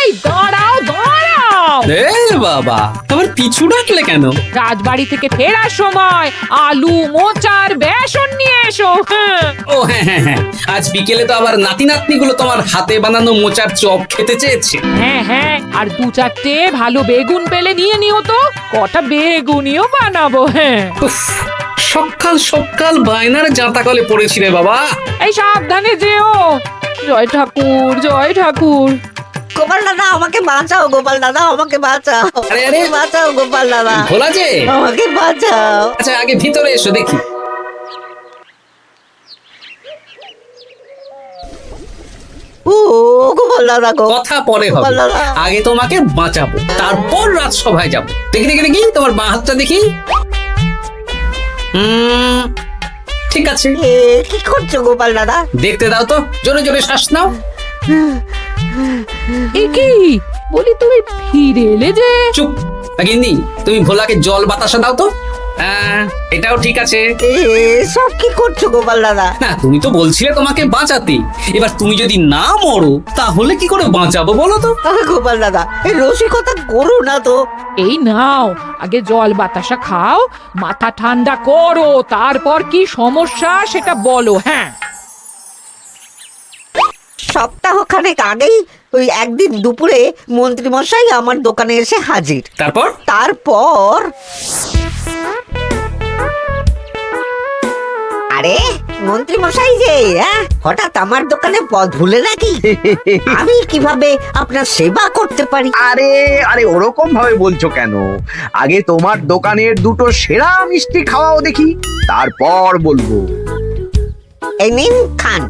এই দাঁড়াও দাঁড়াও, এ বাবা, আবার পিছু ডাকলে কেন? রাজবাড়ি থেকে ফেরার সময় আলু মোচার বেসন নিয়ে এসো। হ্যাঁ। ও হ্যাঁ হ্যাঁ হ্যাঁ, আজ বিকেলে তো আবার নাতি নাতনি গুলো তোমার হাতে বানানো মোচার চপ খেতে চেয়েছে। হ্যাঁ হ্যাঁ, আর দু চারটে ভালো বেগুন পেলে নিয়ে নিও তো, কটা বেগুনিও বানাবো। হ্যাঁ, উফ, সকাল সকাল বায়নার জাঁতা কলে পড়েছি রে বাবা। এই সাবধানে যেও। জয় ঠাকুর, জয় ঠাকুর। গোপাল দাদা আমাকে বাঁচাও, গোপাল দাদা আমাকে বাঁচাও, আরে, আরে। বাঁচাও গোপাল দাদা, ভোলা যে, আমাকে বাঁচাও। আচ্ছা আগে ভিতরে এসো দেখি। ও গোপাল দাদা গো, কথা পরে হবে, গোপাল দাদা। আগে তোমাকে বাঁচাবো, তারপর রাজসভায় যাবো। দেখি দেখি দেখি তোমার বাঁ হাতটা দেখি। ঠিক আছে, এ কি করছো গোপাল দাদা? দেখতে দাও তো, জোরে জোরে শ্বাস নাও। এ কি বলি, তুমি ফিরে এলে যে? চুপ গিন্নি, তুমি ভোলাকে জল বাতাসা দাও তো। হ্যাঁ, এটাও ঠিক আছে। সব কি করছো গোপাল দাদা? না, তুমি তো বলছিলে তোমাকে বাঁচাতে, এবার তুমি যদি না মরো তাহলে কি করে বাঁচাবো বলো তো? গোপাল দাদা এই রসিকতা করো না তো। এই নাও, আগে জল বাতাসা খাও, মাথা ঠান্ডা করো, তারপর কি সমস্যা সেটা বলো। হ্যাঁ, সপ্তাহখানেক আগেই ওই একদিন দুপুরে মন্ত্রী মশাই আমার দোকানে এসে হাজির। তারপর তারপর আরে মন্ত্রী মশাই যে হঠাৎ আমার দোকানে পদ ভুলে নাকি? আমি কিভাবে আপনার সেবা করতে পারি? আরে আরে ওরকম ভাবে বলছো কেন? আগে তোমার দোকানের দুটো সেরা মিষ্টি খাওয়াও দেখি, তারপর বলবো। এই নিন খান।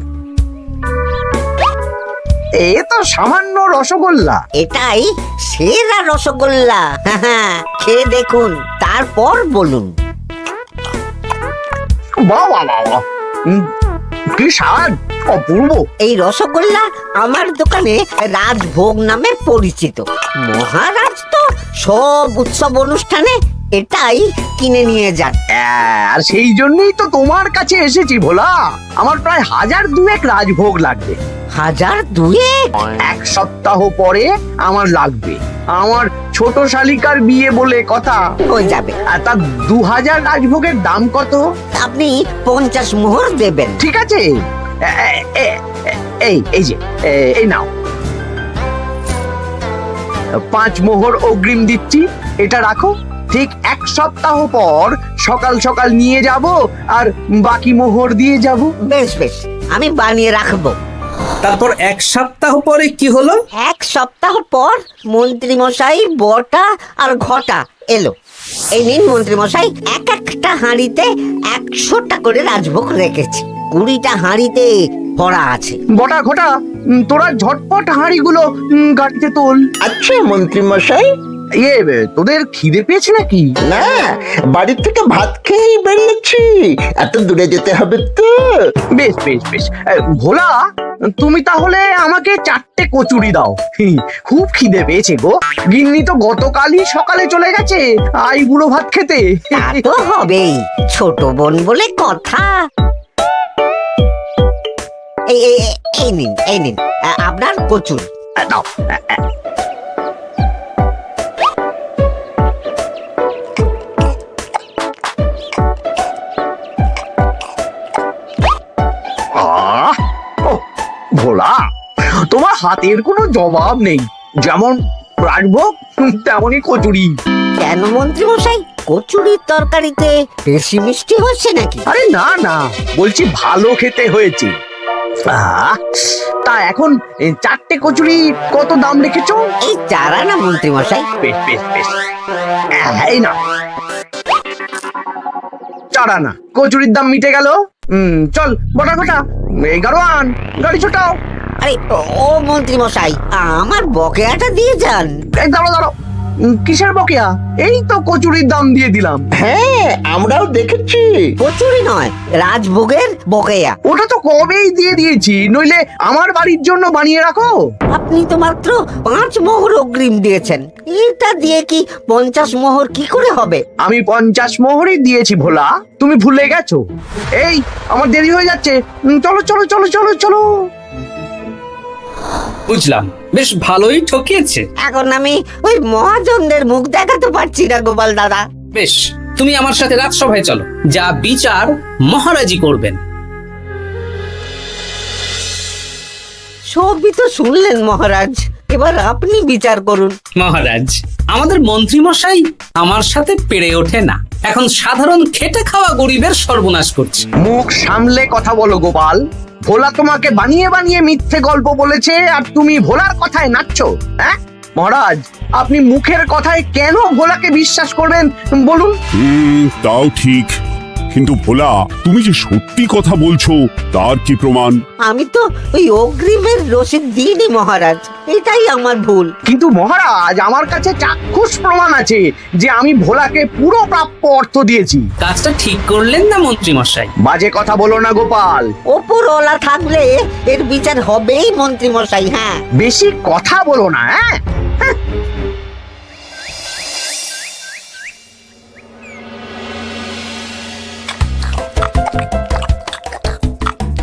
এ তো সামান্য রসগোল্লা। এটাই সেরা রসগোল্লা। খেয়ে দেখুন, তারপর বলুন। বাহ বাহ বাহ বাহ। কি স্বাদ, অপূর্ব। এই রসগোল্লা আমার দোকানে রাজভোগ নামে পরিচিত। মহারাজ তো সব উৎসব অনুষ্ঠানে এটাই কিনে নিয়ে যান। আর সেই জন্যই তো তোমার কাছে এসেছি ভোলা। আমার প্রায় 1002 রাজভোগ লাগবে। 1002? এক সপ্তাহ পরে আমার লাগবে। আমার ছোট শালিকার বিয়ে বলে কথা। হয়ে যাবে। আর তার 2000 রাজভোগের দাম কত? আপনি 50 মোহর দেবেন। ঠিক আছে, এই যে এই নাও, 5 মোহর অগ্রিম দিচ্ছি, এটা রাখো। ঠিক এক সপ্তাহ পর সকাল সকাল নিয়ে যাব আর বাকি মোহর দিয়ে যাব। বেশ বেশ, আমি বানিয়ে রাখবো। তারপর এক সপ্তাহ পরে কি হলো? এক সপ্তাহ পর মন্ত্রী মশাই বটা আর ঘটা এলো। এই নিন মন্ত্রী মশাই, এক একটা হাঁড়িতে 100টা করে রাজভোগ রেখেছি। 20টা হাঁড়িতে ভরা আছে। বটা ঘটা, তোরা ঝটপট হাঁড়িগুলো গাড়িতে তোল। আচ্ছা মন্ত্রী মশাই। তোদের খিদে পেয়েছে নাকি? না, বাড়ি থেকে ভাত খেয়েই বেরিয়েছি, এত দূরে যেতে হবে তো। বেশ বেশ বেশ। ভোলা, তুমি তাহলে আমাকে 4টে কচুরি দাও। খুব খিদে পেয়েছে গো। গিন্নি তো গতকালই সকালে চলে গেছে আই বুড়ো ভাত খেতে। তা তো হবেই, ছোট বোন বলে কথা। এই নিন, এই নিন আপনার কচুরি। দাও। ভোলা, তোমার হাতের কোনো জবাব নেই। যেমন রাজভোগ তেমনই কচুরি। কেন মন্ত্রী মশাই, কচুরির তরকারিতে বেশি মিষ্টি হচ্ছে নাকি? আরে না না, বলছি ভালো খেতে হয়েছে। তা এখন 4টে কচুরি কত দাম রেখেছো? এই চারা না মন্ত্রী মশাই। বেশ বেশ বেশ, এই না 4 আনা। কচুরির দাম মিটে গেল। চল বটা ঘটা, 11 আন, গাড়ি ছোটাও। আরে ও মন্ত্রী মশাই, আমার বকেয়াটা দিয়ে যান। এই দাঁড়াও দাঁড়াও, কিসের বকেয়া? এই তো কচুরির দাম দিয়ে দিলাম। হ্যাঁ, আমরাও দেখেছি। কচুরি নয়, রাজভোগের বকেয়া। ওটা তো কবেই দিয়ে দিয়েছি, নইলে আমার বাড়ির জন্য বানিয়ে রাখো। আপনি তো মাত্র 5 মোহর অগ্রিম দিয়েছেন, এটা দিয়ে কি 50 মোহর কি করে হবে? আমি 50 মোহরই দিয়েছি ভোলা, তুমি ভুলে গেছো। এই আমার দেরি হয়ে যাচ্ছে, চলো চলো চলো চলো চলো। বুঝলাম, বেশ ভালোই ঠকিয়েছে। এখন আমি ওই মহাজনদের মুখ দেখাতে পারছি না গোপাল দাদা। বেশ, তুমি আমার সাথে রাজসভায় চলো, যা বিচার মহারাজই করবেন। সবই তো শুনলেন মহারাজ, এবার আপনি বিচার করুন। মহারাজ, আমাদের মন্ত্রী মশাই আমার সাথে পেরে ওঠে না, এখন সাধারণ খেটে খাওয়া গরিবের সর্বনাশ করছে। মুখ সামলে কথা বলো গোপাল। ভোলা তোমাকে বানিয়ে বানিয়ে মিথ্যে গল্প বলেছে আর তুমি ভোলার কথায় নাচছো, হ্যাঁ? মহারাজ, আপনি মুখের কথায় কেন ভোলাকে বিশ্বাস করবেন বলুন? তাও ঠিক, কিন্তু ভোলা, তুমি যে সত্যি কথা বলছো তার কি প্রমাণ? আমি তো ওই অগ্রিমের রসিদ দিইনি মহারাজ, এটাই আমার ভুল। কিন্তু মহারাজ, আমার কাছে চাক্ষুষ প্রমাণ আছে যে আমি ভোলাকে পুরো প্রাপ্য অর্থ দিয়েছি। কাজটা ঠিক করলেন না মন্ত্রী মশাই? বাজে কথা বলো না গোপাল। ওপরওয়ালা থাকলে এর বিচার হবেই মন্ত্রী মশাই। হ্যাঁ, বেশি কথা বলো না, হ্যাঁ?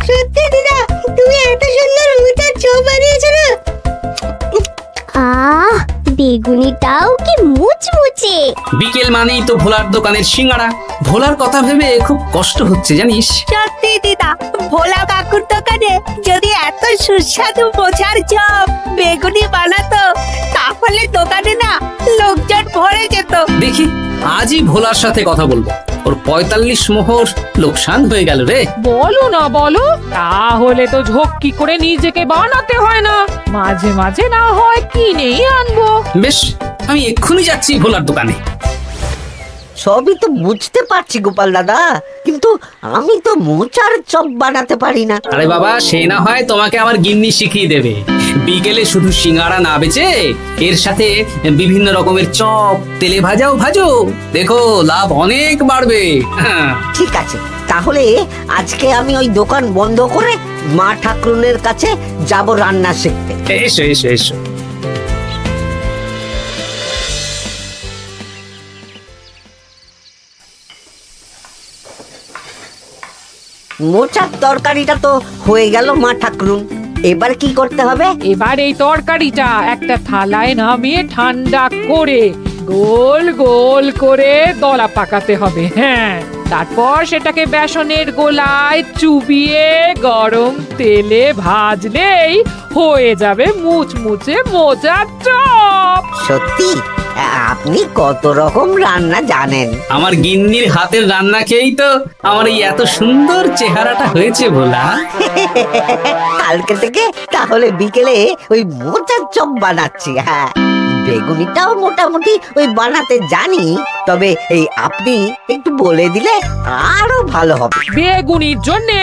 সত্যি দিদা, তুমি এত সুন্দর মোচার চপ বানিয়েছো না? আহ, বেগুনিটাও কি মুচমুচে। বিকেল মানেই তো ভোলার দোকানের সিঙ্গাড়া। ভোলার কথা ভেবে খুব কষ্ট হচ্ছে জানিস। সত্যি দিদা, ভোলা কাকুর দোকানে যদি এত সুস্বাদু মোচার চপ বেগুনি বানাতো, তাহলে দোকানে না লোকজন ভরে যেত। দেখি আজই ভোলার সাথে কথা বলবো। ওর 45 মোহর লোকসান হয়ে গেল রে। বলো না বলো, তাহলে তো ঝক্কি করে নিজেকে বানাতে হয় না, মাঝে মাঝে না হয় কিনেই আনবো। বেশ, আমি এক্ষুনি যাচ্ছি ভোলার দোকানে। সবই তো বুঝতে পারছি গোপাল দাদা, কিন্তু আমি তো মোচার চপ বানাতে পারি না। আরে বাবা, সে না হয় তোমাকে আমার গিন্নি শিখিয়ে দেবে। বিকেলে শুধু সিঙ্গাড়া না বেচে এর সাথে বিভিন্ন রকমের চপ, তেলে ভাজাও ভাজো, দেখো লাভ অনেক বাড়বে। হ্যাঁ, ঠিক আছে, তাহলে আজকে আমি ওই দোকান বন্ধ করে মা ঠাকুরনের কাছে যাব রান্না শিখতে। এসো এসো এসো। মোচার তরকারিটা তো হয়ে গেল মা ঠাকুরুন, এবার কি করতে হবে? এবার এই তরকারিটা একটা থালায় নামিয়ে ঠান্ডা করে গোল গোল করে দলা পাকাতে হবে। হ্যাঁ, তারপর সেটাকে বেসনের গোলায় চুবিয়ে গরম তেলে ভাজলেই হয়ে যাবে মুচমুচে মোচার চপ। সত্যি আপনি কত রকম রান্না জানেন। আমার গিন্নির হাতের রান্না খেয়েই তো আমার এই এত সুন্দর চেহারাটা হয়েছে ভোলা। কালকে থেকে তাহলে বিকেলে ওই মোচার চপ বানাচ্ছি। হ্যাঁ, বেগুনিটাও মোটামুটি ওই বানাতে জানি, তবে এই আপনি একটু বলে দিলে আরো ভালো হবে। বেগুনির জন্যে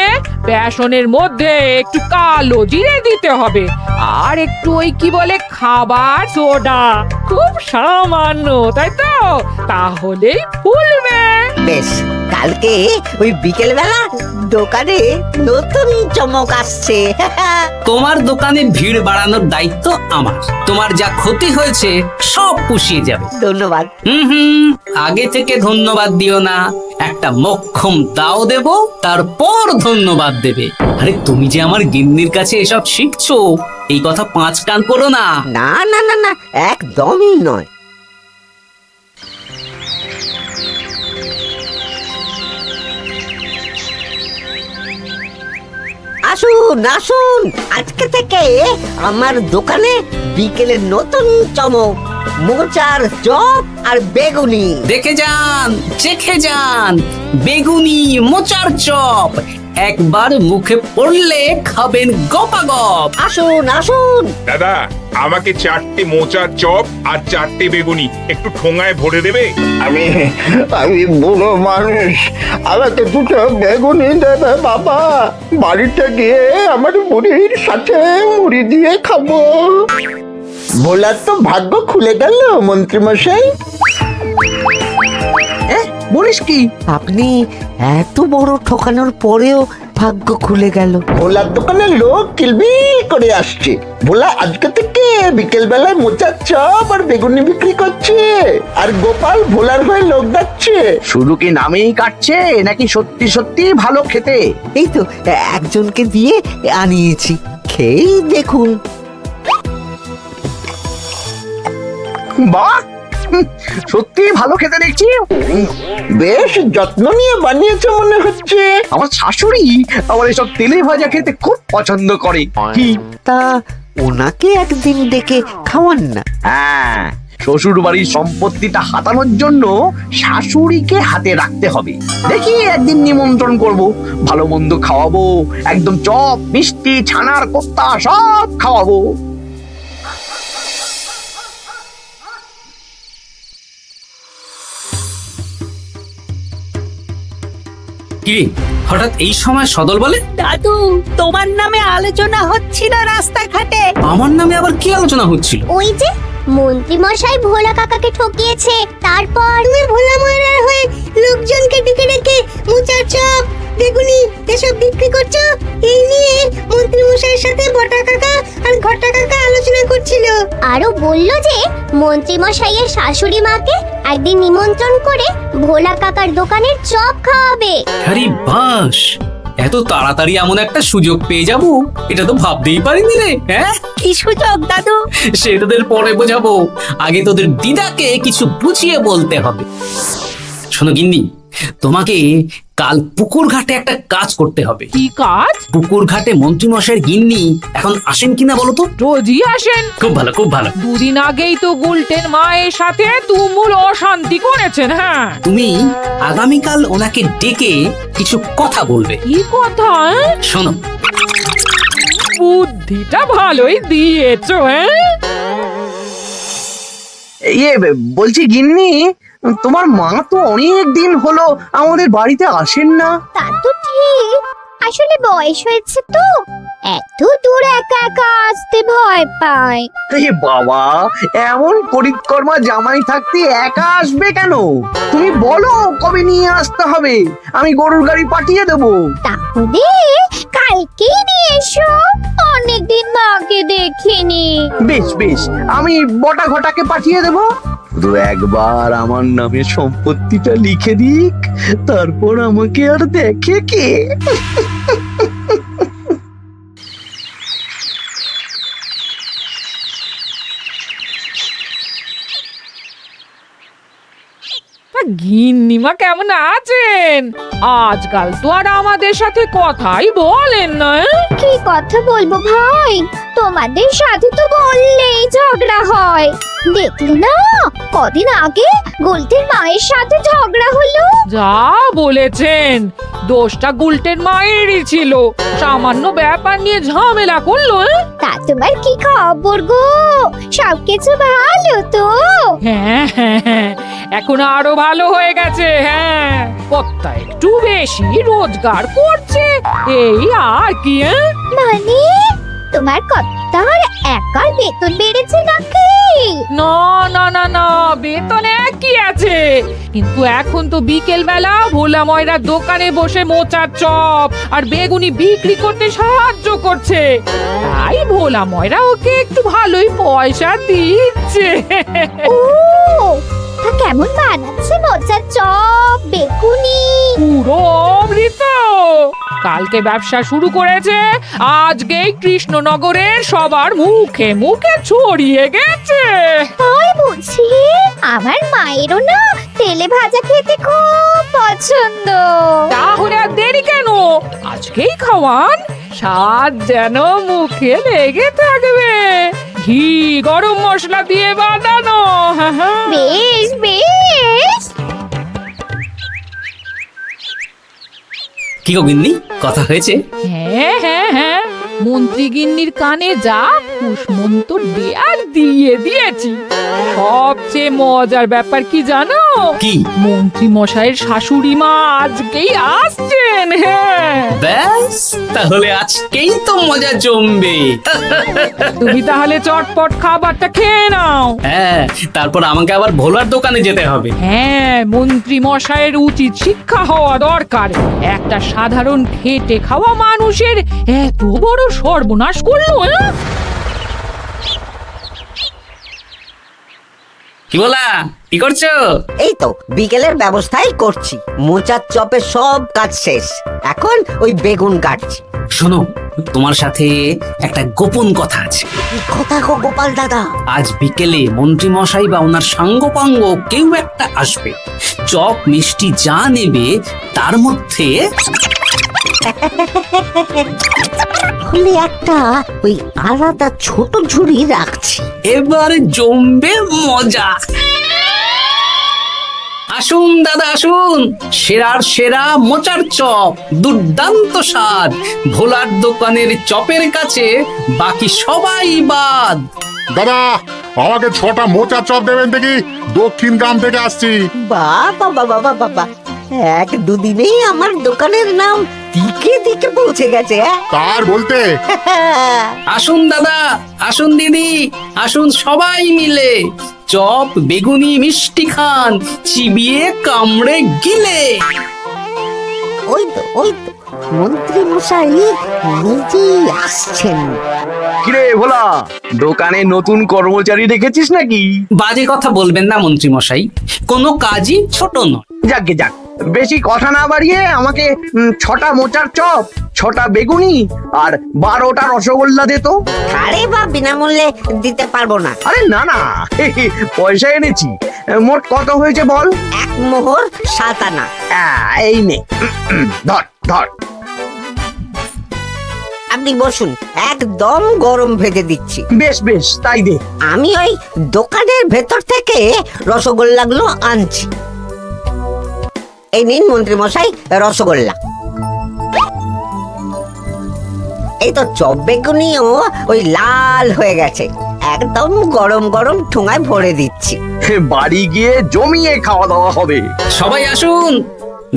বেসনের মধ্যে একটু কালো জিরে দিতে হবে, আর একটু ওই কি বলে খাবার সোডা, খুব সামান্য, তাই তো? তাহলেই ফুলবে। বেশ, কালকে ওই বিকেল বেলা দোকানে নতুন চমক আসছে। তোমার দোকানে ভিড় বাড়ানোর দায়িত্ব আমার। তোমার যা ক্ষতি হয়েছে সব পুষিয়ে যাবে। ধন্যবাদ। আগে থেকে ধন্যবাদ দিও না, একটা মক্ষম দাও দেব, তারপর ধন্যবাদ দেবে। আরে তুমি যে আমার গিন্নির কাছে এসব শিখছো, এই কথা 5 কান করো না। না না না না, একদমই নয়। আসুন আসুন, আজকে থেকে আমার দোকানে বিকেলের নতুন চমক, মোচার চপ আর বেগুনি। দেখে যান, চেখে যান, বেগুনি মোচার চপ একবার মুখে পড়লে খাবেন গপাগপ। আসুন আসুন। দাদা, আমাকে 4টে মোচার চপ আর 4টে বেগুনি একটু ঠোঙায় ভরে দেবে? আমি আমি বুড়ো মানুষ, আমাকে 2টো বেগুনি দেবে বাবা। বাড়িতে গিয়ে আমার মুড়ির সাথে মুড়ি দিয়ে খাবো। ভোলার তো ভাগ্য খুলে গেল মন্ত্রী মশাই। বলিস কি? আপনি এত বড় ঠকানোর পরেও ভাগ্য খুলে গেল। ভোলার দোকানে লোক কিলবিল করে আসছে। ভোলা আজকে থেকে বিকেল বেলায় মোচার চপ আর বেগুনি বিক্রি করছে, আর গোপাল ভোলার হয়ে লোক যাচ্ছে। শুধু কি নামেই কাটছে নাকি সত্যি সত্যি ভালো খেতে? এই তো একজনকে দিয়ে আনিয়েছি, খেয়েই দেখুন। বাহ, সত্যি ভালো খেতে দেখছি। বেশ যত্ন নিয়ে বানিয়েছে মনে হচ্ছে। আমার শাশুড়ি আমার এসব তেলে ভাজা খেতে খুব পছন্দ করে। কি? তা ওনাকে একদিন ডেকে খাওয়ান না। হ্যাঁ, শ্বশুর বাড়ির সম্পত্তিটা হাতানোর জন্য শাশুড়িকে হাতে রাখতে হবে। দেখি একদিন নিমন্ত্রণ করব, ভালো মন্দ খাওয়াবো, একদম চপ মিষ্টি ছানার কোপ্তা সব খাওয়াবো। কি হঠাৎ এই সময় সদল বলে? দাদু, তোমার নামে আলোচনা হচ্ছিল রাস্তাঘাটে। আমার নামে আবার কি আলোচনা হচ্ছিল? ওই যে মন্ত্রী মশাই ভোলা কাকাকে ঠকিয়েছে, তারপর তুমি ভোলা ময়রার হয়ে লোকজনকে ডেকে ডেকে মোচার চপ বেগুনি এসব বিক্রি করছো, এই নিয়ে মন্ত্রী মশাইয়ের সাথে বটা কাকা আর ঘটা কাকা আলোচনা করছিল। আরো বলল যে মন্ত্রী মশাইয়ের শাশুড়ি মাকে একদিন নিমন্ত্রণ করে ভোলা কাকার দোকানের চপ খাওয়াবে। আরে বাস, এত তাড়াতাড়ি এমন একটা সুযোগ পেয়ে যাব এটা তো ভাবতেই পারিনি রে। হ্যাঁ, কি সুযোগ দাদু? সে তোদের পরে বোঝাবো, আগে তোদের দিদাকে কিছু বুঝিয়ে বলতে হবে। শোনো গিন্নি, তোমাকে কাল পুকুর ঘাটে একটা কাজ করতে হবে। কি কাজ? পুকুর ঘাটে মন্ত্রী মশাইয়ের গিন্নি এখন আসেন কিনা বলো তো? রোজই আসেন। খুব ভালো, খুব ভালো। দুদিন আগেই তো গুলটেন মায়ের সাথে তুমুল অশান্তি করেছেন। হ্যাঁ, তুমি আগামীকাল ওনাকে ডেকে কিছু কথা বলবে। কি কথা? শোনো, বুদ্ধিটা ভালোই দিয়েছো। হ্যাঁ, ইয়ে বলছি গিন্নি, তোমার মা তো অনেক দিন হলো আমাদের বাড়িতে আসেন না। তা তো ঠিক, আসলে বয়স হয়েছে তো, এত দূর একা একা আসতে ভয় পায়। এ বাবা, এমন করিতকর্মা জামাই থাকতে একা আসবে কেন? তুমি বলো কবে নিয়ে আসতে হবে, আমি গরুর গাড়ি পাঠিয়ে দেবো। তাহলে কালকেই নিয়ে এসো, অনেকদিন মাকে দেখিনি। বেশ বেশ, আমি বটা ঘটাকে পাঠিয়ে দেবো। শুধু একবার আমার নামে সম্পত্তিটা লিখে দিক, তারপর আমাকে আর দেখে কে। তা গিন্নিমা কেমন আছেন? আজকাল তো আর আমাদের সাথে কথাই বলেন না। কি কথা বলবো ভাই, তোমাদের সাথে তো বললেই ঝগড়া হয়। দেখলে না, কদিন আগে গোলটের মায়ের সাথে ঝগড়া হলো। যা বলেছেন, দোষটা গুলটেন মায়েরই ছিল, সামান্য ব্যাপার নিয়ে ঝামেলা করলো। তা তোমার কি খবর গো, সবকিছু ভালো তো? হ্যাঁ হ্যাঁ হ্যাঁ, এখন আরো ভালো হয়ে গেছে। হ্যাঁ, কর্তা একটু বেশি রোজগার করছে, এই আর কি। মানে তোমার কর্তার একার বেতন বেড়েছে নাকি? না না না না, বেতনে কি আছে, কিন্তু এখন তো বিকেল বেলা ভোলা ময়রার দোকানে বসে মোচার চপ আর বেগুনি বিক্রি করতে সাহায্য করছে, তাই ভোলা ময়রা ওকে একটু ভালোই পয়সা দিচ্ছে। ও, তা কেমন বানাচ্ছে মোচার চপ বেগুনি? পুরো অমৃত। কালকে ব্যবসা শুরু করেছে, আজকেই কৃষ্ণনগরের সবার মুখে মুখে ছড়িয়ে গেছে। তাই বুঝি? আমার মায়েরও না তেলে ভাজা খেতে খুব পছন্দ। তাহলে আর দেরি কেন, আজকেই খাওয়ান, স্বাদ যেন মুখে লেগে থাকবে। ঘি গরম মশলা দিয়ে বানানো। হ্যাঁ হ্যাঁ। বেশ বেশ। কি গো গিন্নি, কথা হয়েছে? হ্যাঁ হ্যাঁ হ্যাঁ, মন্ত্রী গিন্নির কানে যা কুসমন্ত দেয়ার দিয়ে দিয়েছি। সবচেয়ে মজার ব্যাপার কি জানো? কি? মন্ত্রী মশাইয়ের শাশুড়ি মা আজকেই আসছেন। হ্যাঁ, ব্যাস, তাহলে আজকেই তো মজা জমবে। তুমি তাহলে চটপট খাবারটা খেয়ে নাও। হ্যাঁ, তারপর আমাকে আবার ভোলার দোকানে যেতে হবে। হ্যাঁ, মন্ত্রী মশাইয়ের উচিত শিক্ষা হওয়া দরকার। একটা সাধারণ খেটে খাওয়া মানুষের এত বড় সর্বনাশ করলো। কি বলা, কি করছো? এই তো বিকেলের ব্যবস্থাই করছি, মোচার চপের সব কাজ শেষ, এখন ওই বেগুন কাটছি। শোনো, তোমার সাথে একটা গোপন কথা আছে। কি কথা গো গোপাল দাদা? আজ বিকেলে মন্ত্রী মশাই বা ওনার সাঙ্গপাঙ্গ কেউ একটা আসবে, চপ মিষ্টি যা নেবে তার মধ্যে খুলে একটা ওই আলাদা ছোট ঝুড়ি রাখছি। এবার জমবে মজা। আসুন দাদা আসুন, সেরার সেরা মোচার চপ, দুর্দান্ত স্বাদ। ভোলার দোকানের চপের কাছে বাকি সবাই বাদ। দাদা আমাকে 6টা মোচা চপ দেবেন দেখি, দক্ষিণ গ্রাম থেকে আসছি। বাবা বাবা বাবা, এক দুদিনেই আমার দোকানের নাম দিকে দিকে পৌঁছে গেছে। তার বলতে আসুন দাদা আসুন দিদি, আসুন সবাই মিলে চপ বেগুনি মিষ্টি খান, চিবিয়ে কামড়ে গিলে। ওই তো মন্ত্রী মশাই নিজেই আসছেন। কিরে ভোলা, দোকানে নতুন কর্মচারী রেখেছিস নাকি? বাজে কথা বলবেন না মন্ত্রী মশাই, কোনো কাজই ছোট নয়। যাকে যাক, বেশি কথা না বাড়িয়ে আমাকে 6টা মোচার চপ, 6টা বেগুনি আর 12টা রসগোল্লা দে তো। আরে বা বিনামূল্যে দিতে পারবো না। আরে না না, পয়সা এনেছি। মোট কত হয়েছে বল? 1 মোহর 7 আনা। এই নে, ধর ধর। আপনি বসুন, একদম গরম ভেজে দিচ্ছি। বেশ বেশ, তাই দে। আমি ওই দোকানের ভেতর থেকে রসগোল্লাগুলো আনছি। এই নিন মন্ত্রী মশাই রসগোল্লা। এই তো চপ বেগুনিও ওই লাল হয়ে গেছে, একদম গরম গরম ঠোঙায় ভরে দিচ্ছি। বাড়ি গিয়ে জমিয়ে খাওয়া দাওয়া হবে। সবাই আসুন,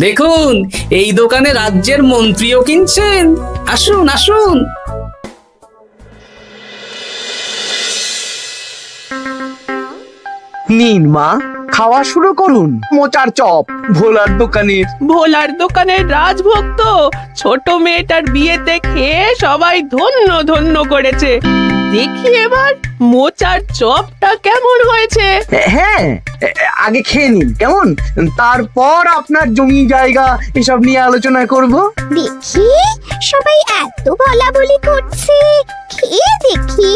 দেখুন এই দোকানে রাজ্যের মন্ত্রীও কিনছেন। আসুন আসুন। নিন মা, খাওয়া শুরু করুন মোচার চপ ভোলার দোকানের। ভোলার দোকানের রাজভক্ত ছোট মেয়েটার বিয়েতে খেয়ে সবাই ধন্য ধন্য করেছে। দেখি এবার মোচার চপটা কেমন হয়েছে। হ্যাঁ, আগে খেয়ে নিন কেমন, তারপর আপনার জমি জায়গা এসব নিয়ে আলোচনা করব। দেখি সবাই এত বলাবলি করছে, খেয়ে দেখি।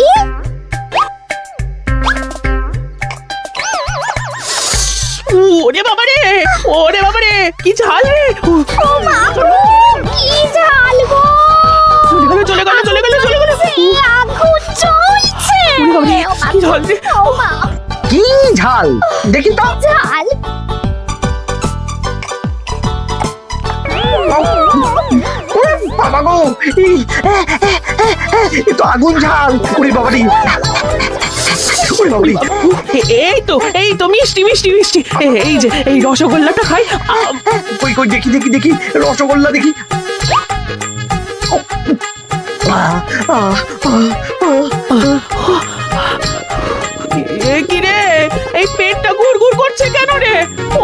ওরে বাবারে, ওরে বাবারে, কি ঝাল রে! ও মা গো, কি ঝাল গো! চলে গেল চলে গেল চলে গেল চলে গেল। এই আগুন জ্বলছে। ওরে বাবারে, কি ঝাল রে! ও মা, কি ঝাল দেখি তো। ঝাল! বাবা গো, এ তো আগুন ঝাল। ওরে বাবারি, ওরে বাবারি। এই তো মিষ্টি মিষ্টি মিষ্টি। এই যে এই রসগোল্লাটা খাই। কই কই দেখি দেখি দেখি, রসগোল্লা দেখি। কি রে, এই পেটটা গুড়গুড় করছে কেন রে?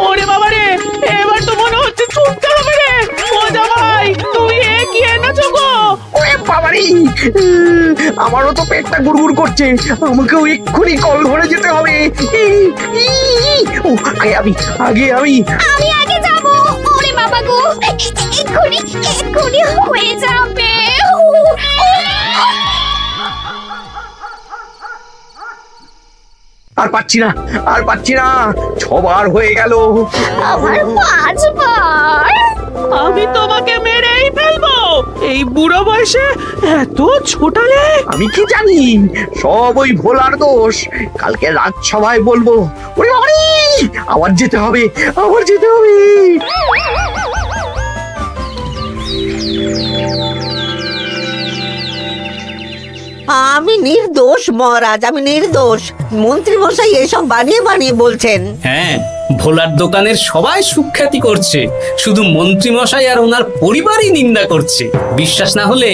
ওরে বাবা রে, এবার তো মনে হচ্ছে ছুটতে হবে রে। মজা ভাই, তুমি কি এনেছো গো? ওরে বাবারি, আমারও তো পেটটা গুড়গুড় করছে, আমাকেও এক্ষুনি কল ধরে যেতে হবে। ও, আগে আমি আমি আগে যাব। ওরে বাবা গো, এক্ষুনি এক্ষুনি হয়ে যাবে। আর পাচ্ছি না, আর পাচ্ছি না, 6বার হয়ে গেল। আমার 5 বার। আমি তোমাকে মেরেই ফেলবো। এই বুড়ো বয়সে এত ছোটালে। আমি কি জানি, সব ওই ভোলার দোষ। কালকে রাজসভায় বলবো। ওরে বাবারি, আবার যেতে হবে, আবার যেতে হবে। আমি নির্দোষ মহারাজ, আমি নির্দোষ। মন্ত্রী মশাই এসব বানিয়ে বানিয়ে বলছেন। হ্যাঁ, ভোলার দোকানের সবাই সুখ্যাতি করছে, শুধু মন্ত্রী মশাই আর ওনার পরিবারই নিন্দা করছে। বিশ্বাস না হলে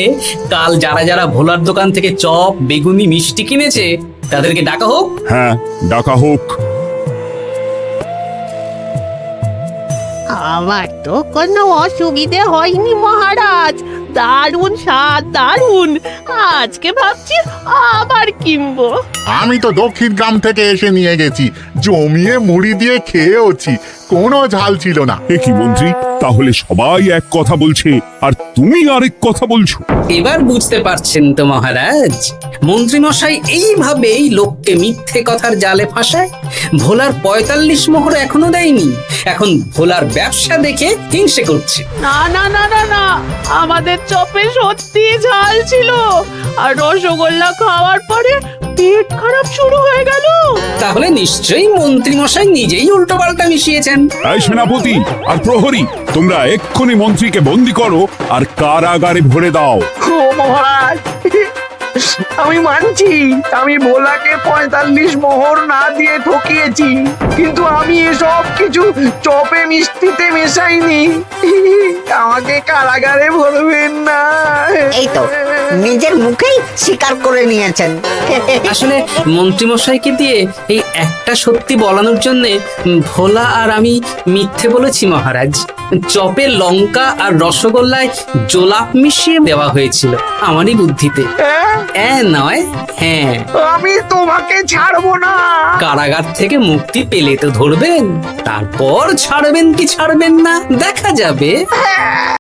কাল যারা যারা ভোলার দোকান থেকে চপ বেগুনি মিষ্টি কিনেছে তাদেরকে ডাকা হোক। হ্যাঁ, ডাকা হোক। আমার তো কোনো অসুবিধে হয়নি মহারাজ। দারুণ স্বাদ, দারুণ। আজকে ভাবছি আবার কিনবো। আমি তো দক্ষিণ গ্রাম থেকে এসে নিয়ে গেছি, জমিয়ে মুড়ি দিয়ে খেয়েওছি, কোনো ঝাল ছিল না। এ কি মন্ত্রী, তাহলে সবাই এক কথা বলছে আর তুমি আরেক কথা বলছো। এবার বুঝতে পারছেন তো মহারাজ, মন্ত্রীমশাই এইভাবেই লোককে মিথ্যে কথার জালে ফাঁসায়। ভোলার ৪৫ মোহর এখনো দেয়নি, এখন ভোলার ব্যবসা দেখে হিংসে করছে। না না না না না, আমাদের চপে সত্যি ঝাল ছিল, আর রসগোল্লা খাওয়ার পরে পেট খারাপ শুরু হয়ে গেল। তাহলে নিশ্চয়ই মন্ত্রীমশাই নিজেই উল্টোপাল্টা মিশিয়েছেন। এই সেনাপতি আর প্রহরী, তোমরা এক্ষুনি মন্ত্রীকে বন্দি করো আর কারাগারে ভরে দাও। ও মহারাজ, আমি মানছি আমি ভোলাকে ৪৫ মোহর না দিয়ে ঠকিয়েছি, কিন্তু আমি এসব কিছু চপে মিষ্টিতে মেশাইনি। আমাকে কারাগারে ভরবেন না। এই তো নিজের মুখেই স্বীকার করে নিয়েছেন। আসলে মন্ত্রীমশাইকে দিয়ে এই একটা সত্যি বলানোর জন্য ভোলা আর আমি মিথ্যে বলেছি মহারাজ। চপে লঙ্কা আর রসগোল্লায় জোলাপ মিশিয়ে দেওয়া হয়েছিল আমারই বুদ্ধিতে। নয়, হ্যাঁ। আমি তোমাকে ছাড়বো না। কারাগার থেকে মুক্তি পেলে তো ধরবেন, তারপর ছাড়বেন কি ছাড়বেন না দেখা যাবে।